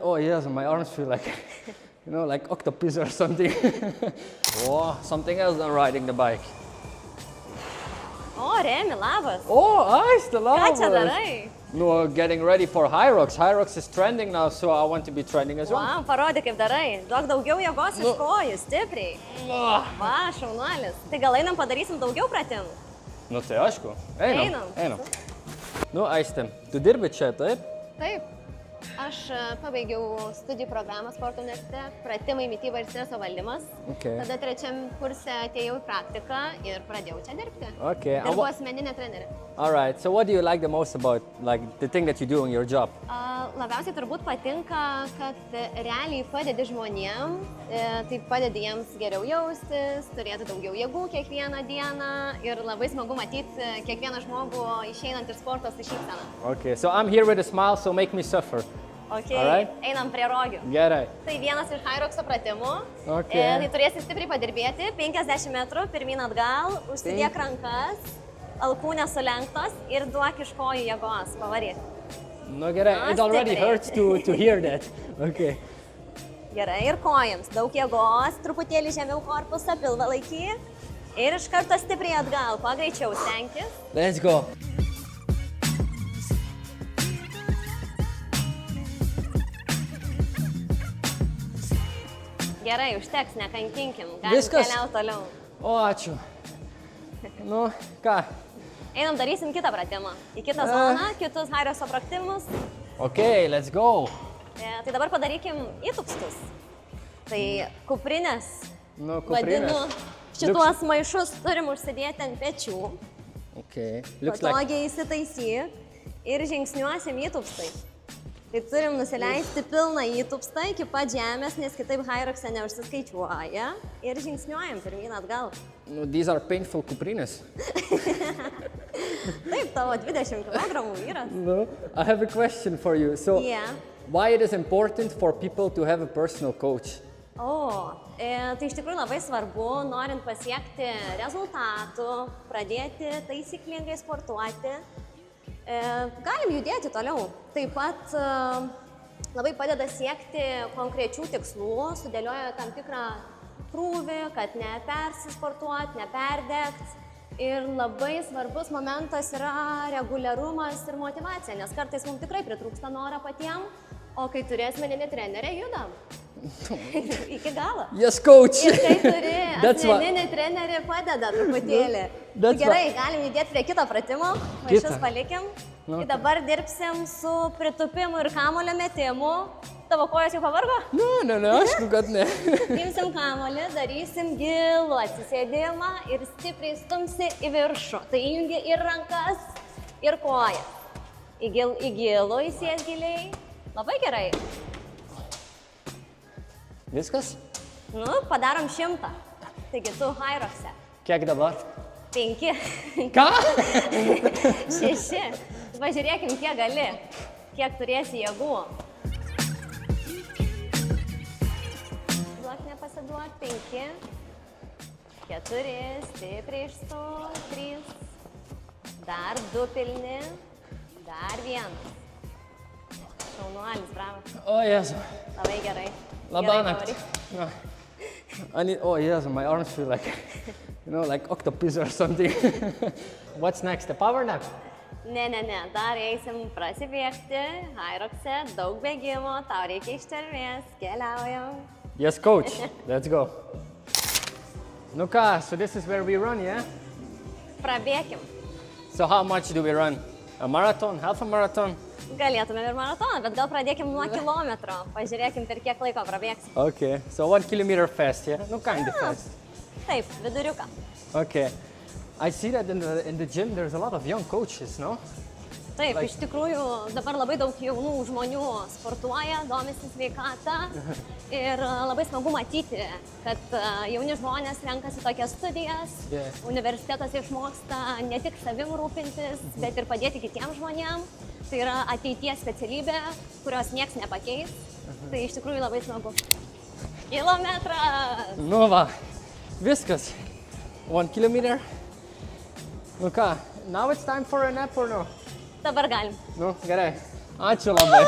Oh yes, my arms feel like, like octopus or something. Oh, something else than riding the bike. O, Remi, labas. Oh, Aiste, Ką čia labas. darai? No, getting ready for Hyrox. Hyrox is trending now, so I want to be trending as well. Wow, parodyk kaip darai. Duok daugiau jėgos iš kojų, stipriai. Ah. Va, šaunuolis. Tai gal einam padarysim daugiau pratimų? Nu tai aišku. Einam. Einam. Nu, Aiste, tu dirbi čia, taip? Taip. Aš pabaigiau studijų programą sporto universitete, pratimai, mityba ir streso valdymas. Okay. Tada trečiam kurse atėjau į praktiką ir pradėjau čia dirbti. Okay. Dirbu asmeninė trenerė. All right. So what do you like the most about the thing that you do in your job? Labiausiai turbūt patinka, kad realiai padedi žmonėm, tai padedi jiems geriau jaustis, turėti daugiau jėgų kiekvieną dieną ir labai smagu matyti kiekvieną žmogų išeinant iš sporto su šypsena. Okay. So I'm here with a smile, so make me suffer. Okay. Alright. Einam prie rogių. Gerai. Tai vienas iš Hyroxo pratimų. Okay. Tai turėsi stipriai padirbėti, 50 metrų, pirmyn atgal, užsidėk rankas, alkūnės sulenktos ir duok iš kojų jėgos, pavaryk. Nu gerai, it already hurts to hear that. Okay. Gerai, ir kojams, daug jėgos, truputėlį žemiau korpusą, pilvą laiky ir iš karto stipriai atgal, kuo greičiau stenkis. Let's go. Gerai, užteks, nekankinkim, galim Viskas? keliauti toliau. O, ačiū. Nu, ką? Einam, darysim kitą pratimą, į kitą zoną, kitus Hyroxo pratimus. Okay, let's go. Tai dabar padarykim įtupstus. Tai kuprinės. Nu, kuprinės. Vadinu, šituos maišus turim užsidėti ant pečių. Okay. Looks like... Patogiai įsitaisyk ir žingsniuosim įtupstai. Tai turim nusileisti pilną įtupstą iki pat žemės, nes kitaip Hyroxe neužsiskaičiuoja. Ir žingsniuojam pirmyn atgal. No, these are painful kuprinės. Taip, tavo 20 kg vyras. No, I have a question for you. So, Yeah. why it is important for people to have a personal coach? Tai iš tikrųjų labai svarbu, norint pasiekti rezultatų, pradėti taisyklingai sportuoti, galim judėti toliau. Taip pat labai padeda siekti konkrečių tikslų, sudėlioja tam tikrą krūvį, kad nepersisportuot, neperdegt. Ir labai svarbus momentas yra reguliarumas ir motyvacija, nes kartais mums tikrai pritrūksta noro patiem, o kai turi asmeninį trenerį, judam. Iki galo. Yes, coach! Ir kai turi That's why- asmeninį trenerį, padeda truputėlį. That's Gerai, why- galim judėti prie kito pratimo, maišus Kitą. palikim. Nu, Tai dabar dirbsim su pritupimu ir kamulio metimu. Tavo kojos jau pavargo? No, aišku, kad ne. Imsim kamulį, darysim gilų atsisėdimą ir stipriai stumsi į viršų. Tai įjungi ir rankas, ir kojas. Į gilų įsės giliai. Labai gerai. Viskas? Nu, padarom 100. Taigi tu Hyroxe. Kiek dabar? 5. Ką? 6. Pažiūrėkim, kiek gali. Kiek turėsi jėgų. Duok, nepasiduok. 5. 4. Stipriai išstok. 3. Dar 2 pilni. Dar 1. Šaunuolis, bravo. O, Jezu. Labai gerai. Labanakt. No. Oh, yes, my arms feel like, like octopus or something. What's next? The power nap? Ne. Dar eisim prasibėgti. Hyroxe, daug bėgimo, tau reikia ištvermės. Keliaujam. Yes, coach. Let's go. No, so this is where we run, yeah? Prabėkim. So how much do we run? A marathon? Half a marathon? Galėtumėm ir maratoną, bet gal pradėkim nuo kilometro. Pažiūrėkim, per kiek laiko prabėgsim. Okay, so 1 kilometer fast, yeah? No, kind of fast. Taip, viduriuką. Okay. I see that in the gym there's a lot of young coaches, no? Taip, iš tikrųjų dabar labai daug jaunų žmonių sportuoja, domisi sveikatą ir labai smagu matyti, kad jauni žmonės renkasi tokias studijas, universitetuose išmoksta ne tik savim rūpintis, bet ir padėti kitiems žmonėms. Tai yra ateities specialybė, kurios nieks nepakeis. Tai iš tikrųjų labai smagu. Kilometras! Nu va, viskas. 1 kilometer. Nu ką, now it's time for a nap or no? Dabar galim. Nu, gerai. Ačiū labai.